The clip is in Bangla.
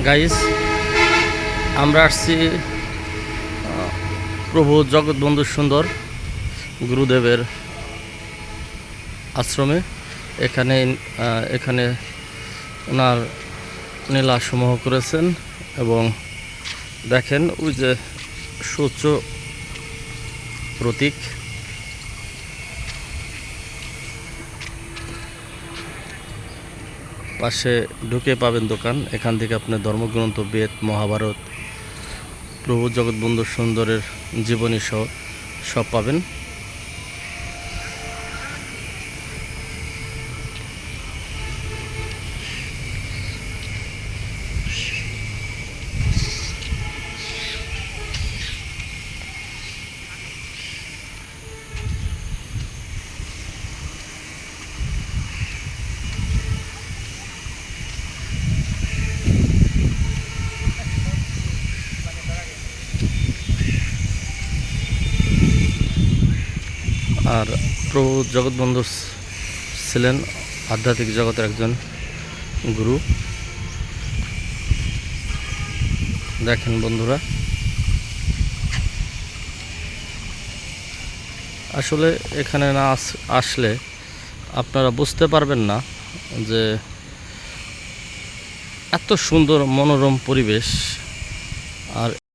গাইস, আমরা আসছি প্রভু জগৎবন্ধু সুন্দর গুরুদেবের আশ্রমে। এখানে ওনার নীলা সমূহ করেছেন এবং দেখেন ওই যে সূর্য প্রতীক। পাশে ঢুকে পাবেন দোকান। এখান থেকে আপনি ধর্মগ্রন্থ, বেদ, মহাভারত, প্রভু জগৎবন্ধু সুন্দরের জীবনী সব পাবেন। আর প্রভু জগৎবন্ধু ছিলেন আধ্যাত্মিক জগতের একজন গুরু। দেখেন বন্ধুরা, আসলে এখানে না আসলে আপনারা বুঝতে পারবেন না যে এত সুন্দর মনোরম পরিবেশ। আর